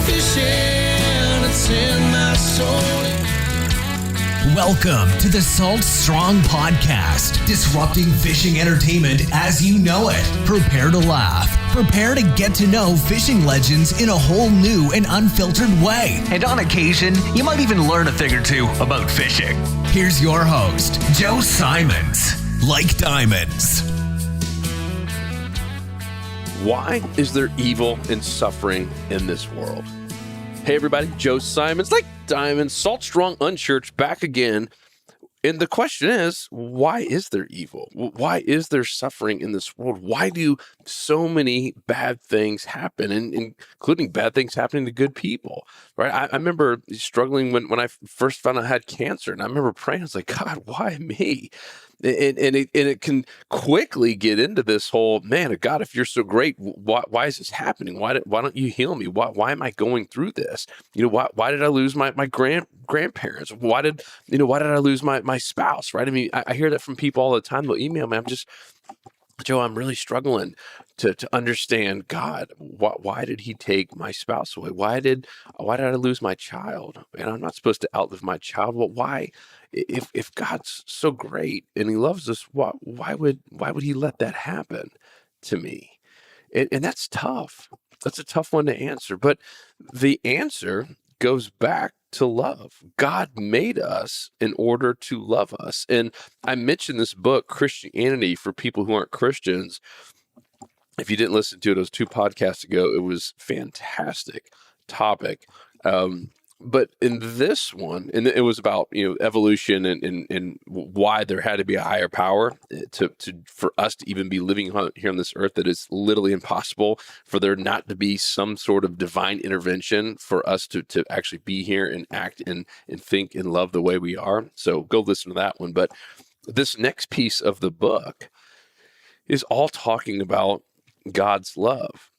fishing, it's in my soul. Welcome to the Salt Strong Podcast, disrupting fishing entertainment as you know it. Prepare to laugh. Prepare to get to know fishing legends in a whole new and unfiltered way. And on occasion, you might even learn a thing or two about fishing. Here's your host, Joe Simons. Like diamonds. Why is there evil and suffering in this world? Hey everybody, Joe Simons, like diamonds, Salt Strong Unchurched, back again. And the question is, why is there evil? Why is there suffering in this world? Why do so many bad things happen, and including bad things happening to good people, right? I remember struggling when I first found out I had cancer, and I remember praying, I was like, God, why me? And it can quickly get into this whole, man, God, if you're so great, why is this happening? Why don't you heal me? Why am I going through this? Why did I lose my grandparents? Why did I lose my spouse? Right? I mean, I hear that from people all the time. They'll email me. Joe, I'm really struggling to understand God. Why did he take my spouse away? Why did I lose my child? And I'm not supposed to outlive my child. Well, why? If God's so great and he loves us, why would he let that happen to me? And that's tough. That's a tough one to answer. But the answer goes back to love. God made us in order to love us. And I mentioned this book, Christianity for People Who Aren't Christians. If you didn't listen to it, it was 2 podcasts ago. It was a fantastic topic. But in this one, and it was about evolution and why there had to be a higher power for us to even be living here on this earth, that it's literally impossible for there not to be some sort of divine intervention for us to actually be here and act and think and love the way we are. So go listen to that one. But this next piece of the book is all talking about God's love.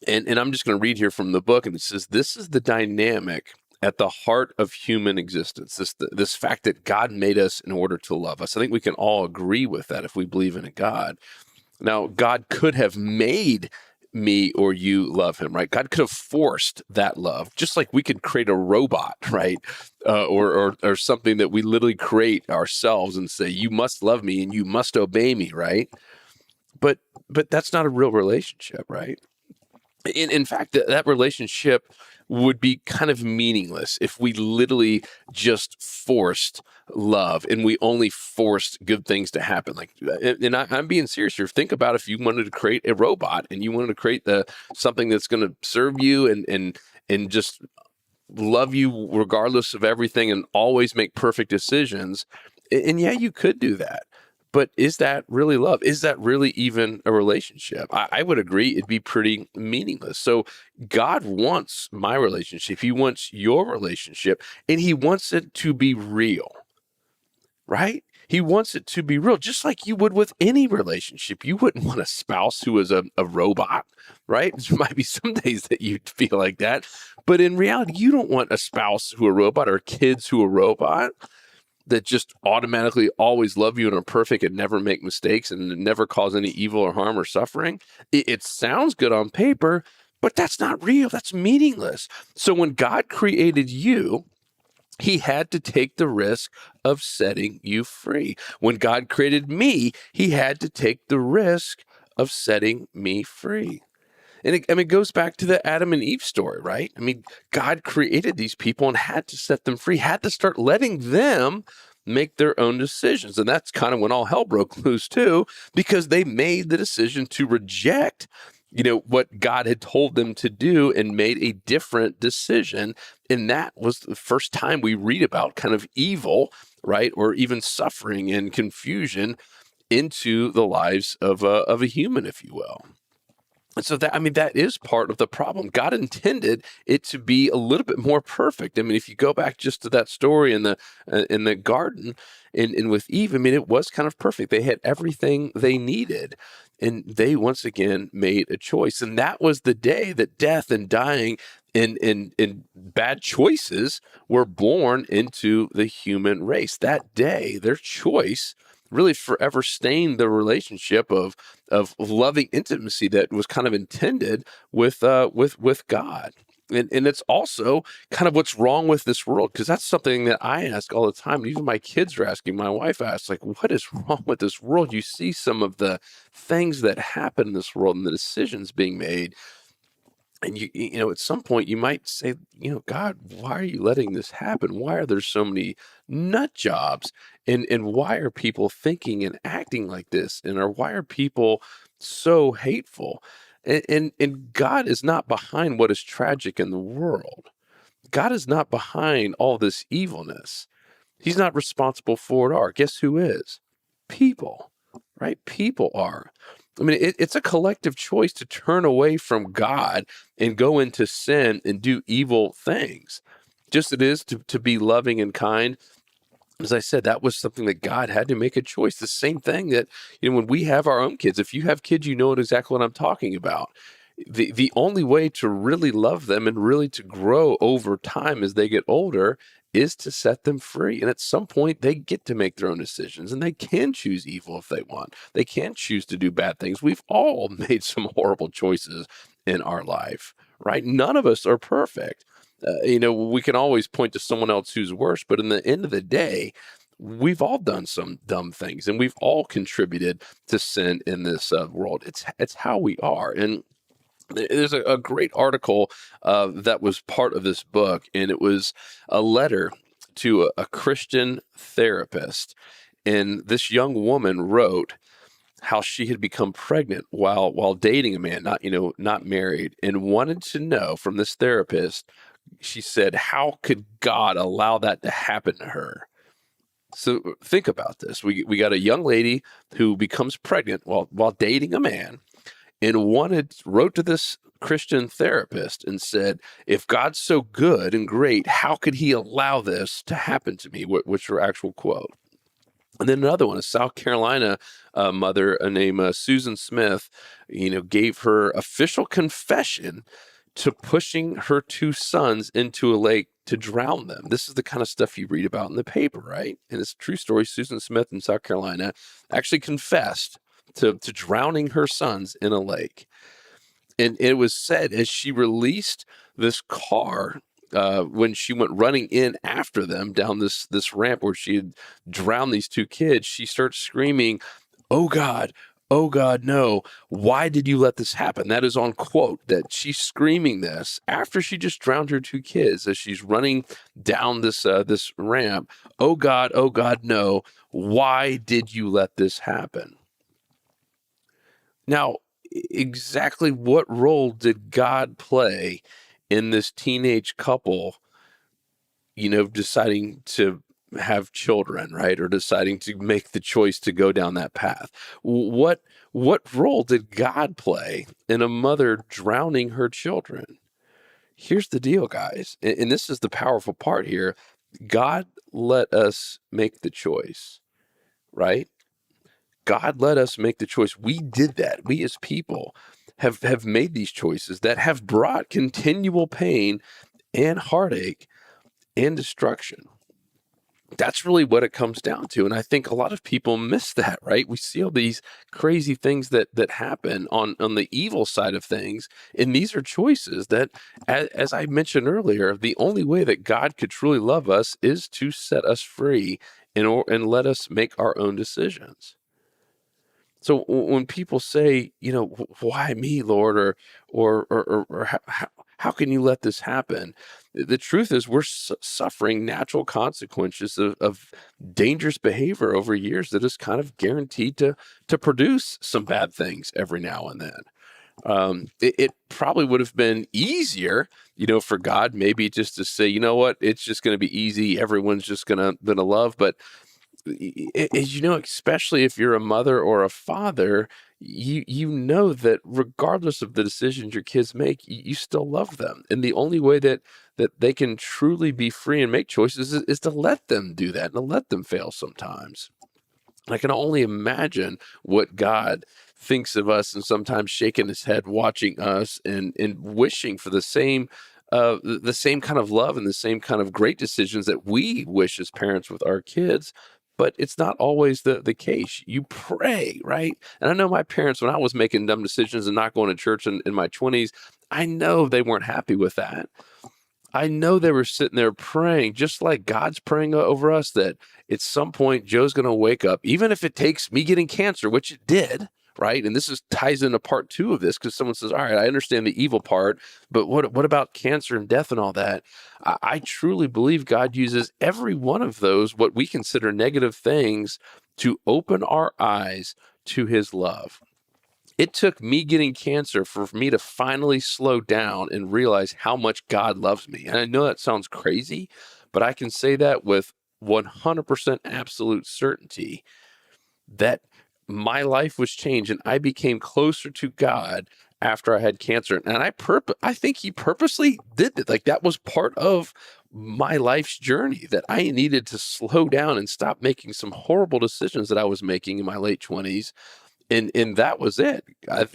And I'm just going to read here from the book, and it says, this is the dynamic at the heart of human existence, this fact that God made us in order to love us. I think we can all agree with that if we believe in a God. Now, God could have made me or you love him, right? God could have forced that love, just like we could create a robot, right? Or something that we literally create ourselves and say, you must love me and you must obey me, right? But that's not a real relationship, right? In fact, that relationship would be kind of meaningless if we literally just forced love and we only forced good things to happen. I'm being serious here. Think about if you wanted to create a robot and you wanted to create something that's going to serve you and just love you regardless of everything and always make perfect decisions. And yeah, you could do that. But is that really love? Is that really even a relationship? I would agree it'd be pretty meaningless. So God wants my relationship. He wants your relationship, and he wants it to be real, right? He wants it to be real, just like you would with any relationship. You wouldn't want a spouse who is a robot, right? There might be some days that you'd feel like that. But in reality, you don't want a spouse who are a robot or kids who are a robot that just automatically always love you and are perfect and never make mistakes and never cause any evil or harm or suffering. It sounds good on paper, but that's not real. That's meaningless. So when God created you, he had to take the risk of setting you free. When God created me, he had to take the risk of setting me free. And it goes back to the Adam and Eve story, right? I mean, God created these people and had to set them free, had to start letting them make their own decisions. And that's kind of when all hell broke loose too, because they made the decision to reject, what God had told them to do and made a different decision. And that was the first time we read about kind of evil, right? Or even suffering and confusion into the lives of a human, if you will. And so that is part of the problem. God intended it to be a little bit more perfect. I mean, if you go back just to that story in the garden and with Eve, I mean, it was kind of perfect. They had everything they needed, and they once again made a choice. And that was the day that death and dying and bad choices were born into the human race. That day, their choice really forever stained the relationship of loving intimacy that was kind of intended with God. And it's also kind of what's wrong with this world, because that's something that I ask all the time. Even my kids are asking, my wife asks, like, what is wrong with this world? You see some of the things that happen in this world and the decisions being made. And you know, at some point you might say, you know, God, why are you letting this happen? Why are there so many nut jobs? And why are people thinking and acting like this? Why are people so hateful? And God is not behind what is tragic in the world. God is not behind all this evilness. He's not responsible for it all. Guess who is? People, right? People are. I mean, it's a collective choice to turn away from God and go into sin and do evil things. Just it is to be loving and kind. As I said, that was something that God had to make a choice. The same thing that, you know, when we have our own kids, if you have kids, you know exactly what I'm talking about. The only way to really love them and really to grow over time as they get older is to set them free. And at some point, they get to make their own decisions, and they can choose evil if they want. They can choose to do bad things. We've all made some horrible choices in our life, right? None of us are perfect. You know, we can always point to someone else who's worse, but in the end of the day, we've all done some dumb things, and we've all contributed to sin in this world. It's how we are. And there's a great article that was part of this book, and it was a letter to a Christian therapist. And this young woman wrote how she had become pregnant while dating a man, not married, and wanted to know from this therapist. She said, how could God allow that to happen to her? So think about this. We got a young lady who becomes pregnant while dating a man, and wrote to this Christian therapist and said, if God's so good and great, how could he allow this to happen to me? Which are actual quote. And then another one, a South Carolina mother named Susan Smith, gave her official confession to pushing her two sons into a lake to drown them. This is the kind of stuff you read about in the paper, right? And it's a true story. Susan Smith in South Carolina actually confessed to drowning her sons in a lake. And it was said as she released this car, when she went running in after them down this ramp where she had drowned these two kids, she starts screaming, oh God, no. Why did you let this happen? That is on quote, that she's screaming this after she just drowned her two kids as she's running down this ramp. Oh God, no. Why did you let this happen? Now, exactly what role did God play in this teenage couple, deciding to have children, right? Or deciding to make the choice to go down that path? What role did God play in a mother drowning her children? Here's the deal, guys, and this is the powerful part here. God let us make the choice, right? God let us make the choice. We did that. We as people have made these choices that have brought continual pain and heartache and destruction. That's really what it comes down to. And I think a lot of people miss that, right? We see all these crazy things that happen on the evil side of things. And these are choices that, as I mentioned earlier, the only way that God could truly love us is to set us free and let us make our own decisions. So when people say, why me, Lord, or how can you let this happen? The truth is we're suffering natural consequences of dangerous behavior over years that is kind of guaranteed to produce some bad things every now and then. It probably would have been easier, for God maybe just to say, you know what, it's just going to be easy. Everyone's just going to love. But as you know, especially if you're a mother or a father, you know that regardless of the decisions your kids make, you still love them. And the only way that they can truly be free and make choices is to let them do that and to let them fail sometimes. I can only imagine what God thinks of us, and sometimes shaking his head watching us and wishing for the same kind of love and the same kind of great decisions that we wish as parents with our kids. But it's not always the case. You pray, right? And I know my parents, when I was making dumb decisions and not going to church in my 20s, I know they weren't happy with that. I know they were sitting there praying, just like God's praying over us, that at some point Joe's going to wake up, even if it takes me getting cancer, which it did, right? And this ties into part 2 of this, because someone says, all right, I understand the evil part, but what about cancer and death and all that? I truly believe God uses every one of those, what we consider negative things, to open our eyes to his love. It took me getting cancer for me to finally slow down and realize how much God loves me. And I know that sounds crazy, but I can say that with 100% absolute certainty that my life was changed and I became closer to God after I had cancer. And I think he purposely did it. Like, that was part of my life's journey, that I needed to slow down and stop making some horrible decisions that I was making in my late 20s. And that was it.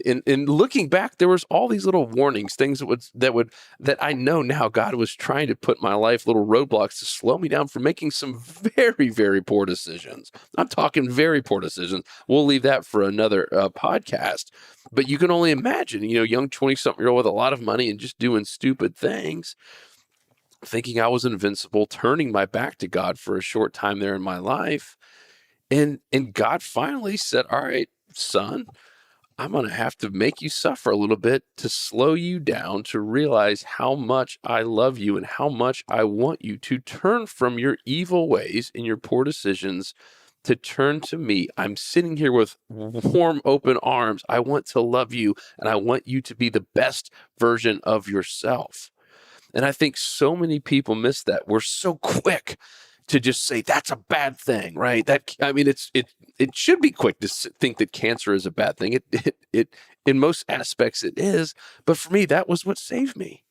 In looking back, there was all these little warnings, things that I know now God was trying to put in my life, little roadblocks to slow me down from making some very, very poor decisions. I'm talking very poor decisions. We'll leave that for another podcast. But you can only imagine, young 20-something-year-old with a lot of money and just doing stupid things, thinking I was invincible, turning my back to God for a short time there in my life. And God finally said, all right, son, I'm going to have to make you suffer a little bit to slow you down, to realize how much I love you and how much I want you to turn from your evil ways and your poor decisions, to turn to me. I'm sitting here with warm, open arms. I want to love you, and I want you to be the best version of yourself. And I think so many people miss that. We're so quick to just say that's a bad thing, right? It should be quick to think that cancer is a bad thing. It in most aspects it is, but for me, that was what saved me.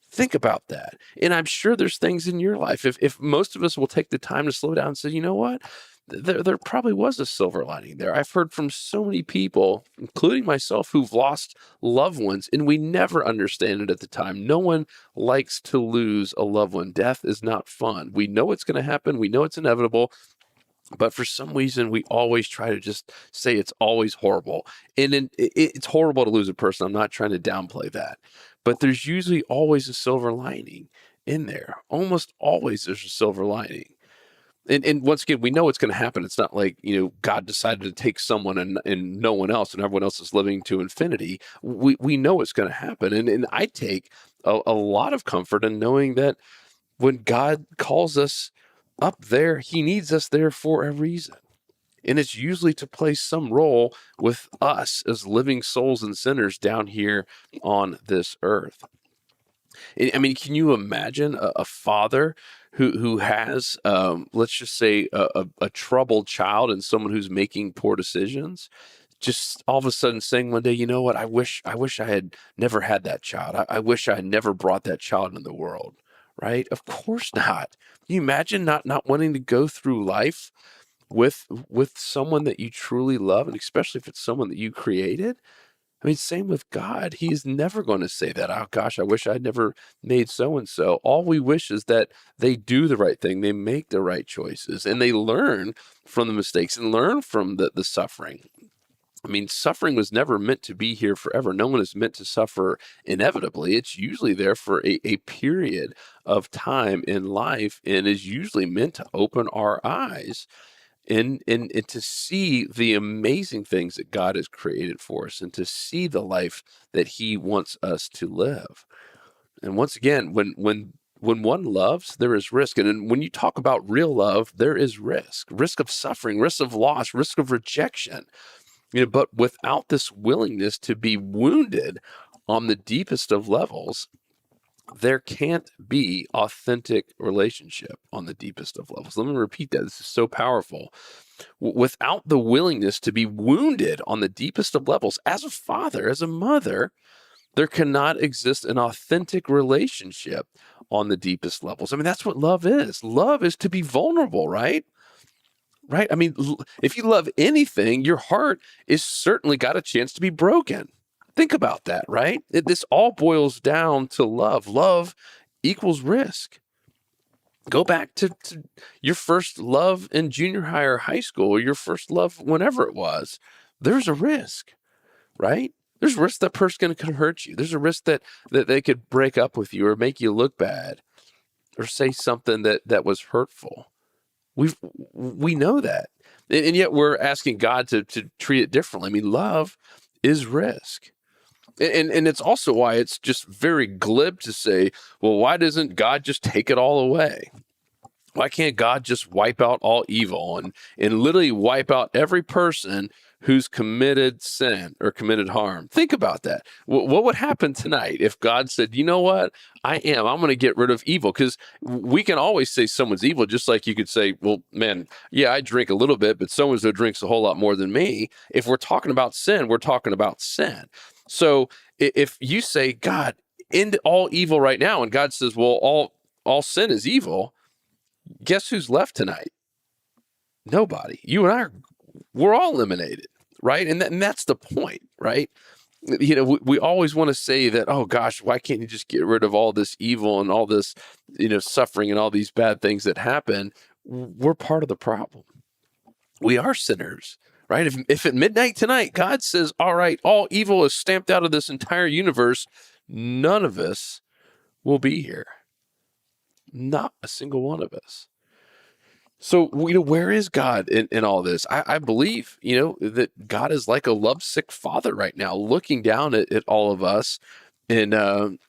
Think about that. And I'm sure there's things in your life. If most of us will take the time to slow down and say, you know what? There probably was a silver lining there. I've heard from so many people, including myself, who've lost loved ones, and we never understand it at the time. No one likes to lose a loved one. Death is not fun. We know it's going to happen. We know it's inevitable. But for some reason, we always try to just say it's always horrible. And it's horrible to lose a person. I'm not trying to downplay that. But there's usually always a silver lining in there. Almost always there's a silver lining. And once again, we know it's going to happen. It's not like, God decided to take someone and no one else, and everyone else is living to infinity. We know it's going to happen. And I take a lot of comfort in knowing that when God calls us up there, he needs us there for a reason. And it's usually to play some role with us as living souls and sinners down here on this earth. I mean, can you imagine a father who has, let's just say, a troubled child and someone who's making poor decisions, just all of a sudden saying one day, you know what, I wish I had never had that child. I wish I had never brought that child into the world, right? Of course not. Can you imagine not wanting to go through life with someone that you truly love, and especially if it's someone that you created? I mean, same with God. He's never going to say that, oh gosh, I wish I'd never made so-and-so. All we wish is that they do the right thing, they make the right choices, and they learn from the mistakes and learn from the suffering. I mean, suffering was never meant to be here forever. No one is meant to suffer inevitably. It's usually there for a period of time in life, and is usually meant to open our eyes and to see the amazing things that God has created for us, and to see the life that he wants us to live. And once again, when one loves, there is risk. And when you talk about real love, there is risk of suffering, risk of loss, risk of rejection. But without this willingness to be wounded on the deepest of levels, there can't be authentic relationship on the deepest of levels. Let me repeat that. This is so powerful. Without the willingness to be wounded on the deepest of levels, as a father, as a mother, there cannot exist an authentic relationship on the deepest levels. I mean, that's what love is. Love is to be vulnerable, right? Right? I mean, if you love anything, your heart is certainly got a chance to be broken. Think about that, right? This all boils down to love. Love equals risk. Go back to your first love in junior high or high school, or your first love whenever it was. There's a risk, right? There's a risk that person could hurt you. There's a risk that they could break up with you or make you look bad or say something that was hurtful. We know that. And yet we're asking God to treat it differently. I mean, love is risk. And it's also why it's just very glib to say, well, why doesn't God just take it all away? Why can't God just wipe out all evil and literally wipe out every person who's committed sin or committed harm? Think about that. What would happen tonight if God said, you know what? I'm going to get rid of evil? Because we can always say someone's evil, just like you could say, well, man, yeah, I drink a little bit, but so-and-so drinks a whole lot more than me. If we're talking about sin, we're talking about sin. So if you say, God, end all evil right now, and God says, well, all sin is evil, guess who's left tonight? Nobody. You and I, we're all eliminated, right? And that's the point, right? You know, we always want to say that, oh gosh, why can't you just get rid of all this evil and all this, suffering and all these bad things that happen? We're part of the problem. We are sinners, right? If at midnight tonight, God says, all right, all evil is stamped out of this entire universe, none of us will be here. Not a single one of us. So, where is God in all this? I believe, that God is like a lovesick father right now, looking down at all of us and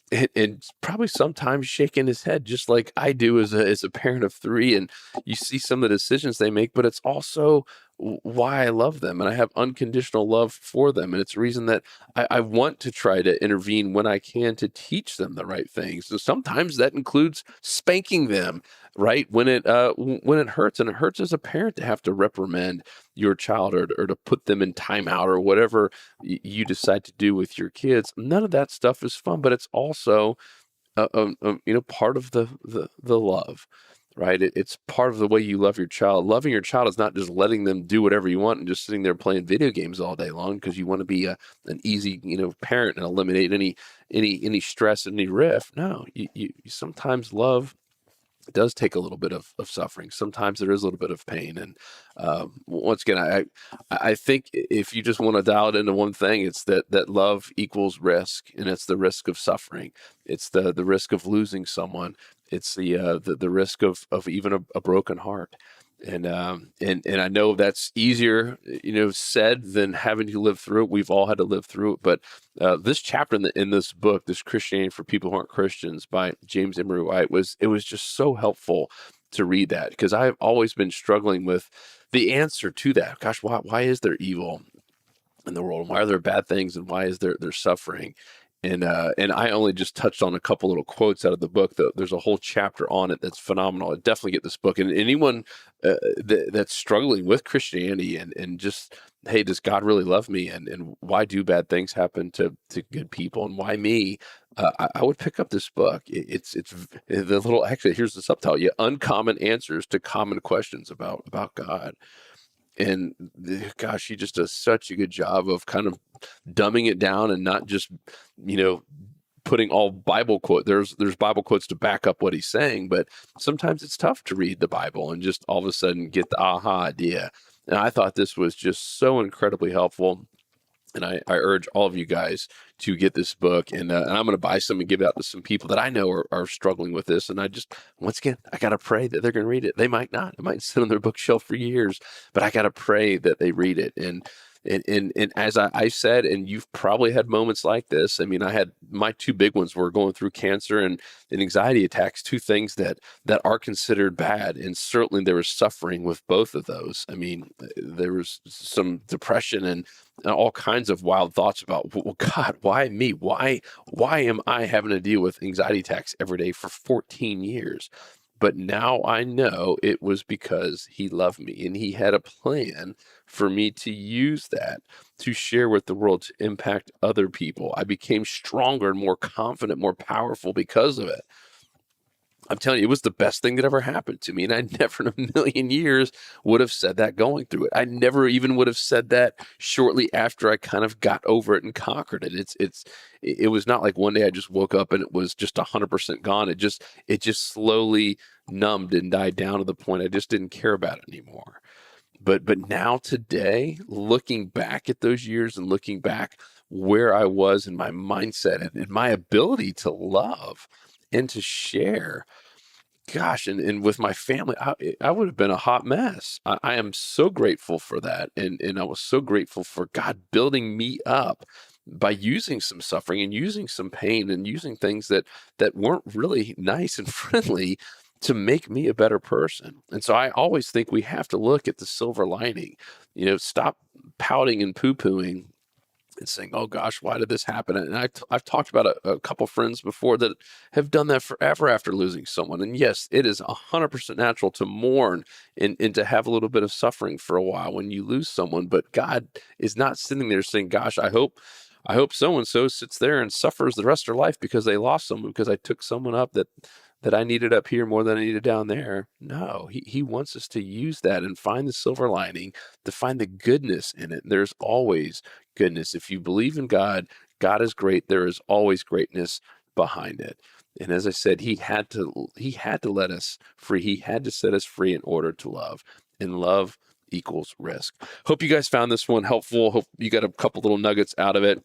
probably sometimes shaking his head, just like I do as a parent of three. And you see some of the decisions they make, but it's also why I love them and I have unconditional love for them. And it's a reason that I want to try to intervene when I can to teach them the right things. So sometimes that includes spanking them, right? When it hurts, and it hurts as a parent to have to reprimand your child or to put them in timeout or whatever you decide to do with your kids. None of that stuff is fun, but it's also part of the love. Right. It's part of the way you love your child. Loving your child is not just letting them do whatever you want and just sitting there playing video games all day long because you want to be an easy, parent and eliminate any stress and any rift. No, you sometimes love does take a little bit of suffering. Sometimes there is a little bit of pain. And once again, I think if you just want to dial it into one thing, it's that love equals risk, and it's the risk of suffering. It's the risk of losing someone. It's the risk of even a broken heart. And I know that's easier, said than having to live through it. We've all had to live through it. But this chapter in this book, this Christianity for People Who Aren't Christians by James Emery White, it was just so helpful to read that, because I've always been struggling with the answer to that. Gosh, why is there evil in the world? Why are there bad things, and why is there suffering? And I only just touched on a couple little quotes out of the book. There's a whole chapter on it that's phenomenal. I'd definitely get this book. And anyone that's struggling with Christianity and just, hey, does God really love me? And why do bad things happen to good people? And why me? I would pick up this book. It's the little, actually, here's the subtitle: Uncommon Answers to Common Questions about God. And gosh, he just does such a good job of kind of dumbing it down and not just, putting all Bible quote. There's Bible quotes to back up what he's saying, but sometimes it's tough to read the Bible and just all of a sudden get the aha idea. And I thought this was just so incredibly helpful. And I urge all of you guys to get this book, and I'm going to buy some and give it out to some people that I know are struggling with this. And I just, once again, I got to pray that they're going to read it. They might not. It might sit on their bookshelf for years, but I got to pray that they read it. And as I said, and you've probably had moments like this. I mean, I had my two big ones were going through cancer and anxiety attacks, two things that are considered bad. And certainly there was suffering with both of those. I mean, there was some depression and all kinds of wild thoughts about, well, God, why me? Why am I having to deal with anxiety attacks every day for 14 years? But now I know it was because he loved me, and he had a plan for me to use that to share with the world, to impact other people. I became stronger and more confident, more powerful because of it. I'm telling you, it was the best thing that ever happened to me. And I never in a million years would have said that going through it. I never even would have said that shortly after I kind of got over it and conquered it. It was not like one day I just woke up and it was just 100% gone. It just slowly numbed and died down to the point I just didn't care about it anymore. But now today, looking back at those years and looking back where I was in my mindset and my ability to love and to share. Gosh, and with my family, I would have been a hot mess. I am so grateful for that. And I was so grateful for God building me up by using some suffering and using some pain and using things that weren't really nice and friendly to make me a better person. And so I always think we have to look at the silver lining, stop pouting and poo-pooing and saying, oh gosh, why did this happen? And I've talked about a couple friends before that have done that forever after losing someone. And yes, it is 100% natural to mourn and to have a little bit of suffering for a while when you lose someone. But God is not sitting there saying, gosh, I hope so-and-so sits there and suffers the rest of their life because they lost someone, because I took someone up that I needed up here more than I needed down there. No, he wants us to use that and find the silver lining, to find the goodness in it. There's always goodness. If you believe in God, God is great. There is always greatness behind it. And as I said, he had to let us free. He had to set us free in order to love. And love equals risk. Hope you guys found this one helpful. Hope you got a couple little nuggets out of it.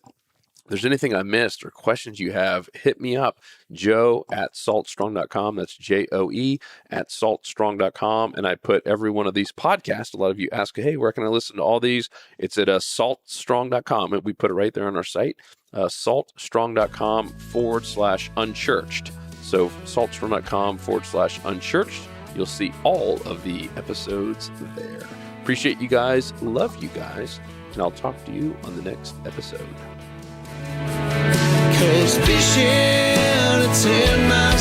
If there's anything I missed or questions you have, hit me up, joe@saltstrong.com. That's JOE@saltstrong.com. And I put every one of these podcasts. A lot of you ask, hey, where can I listen to all these? It's at saltstrong.com. And we put it right there on our site, saltstrong.com/unchurched. So saltstrong.com/unchurched. You'll see all of the episodes there. Appreciate you guys. Love you guys. And I'll talk to you on the next episode. 'Cause fishing, it's in my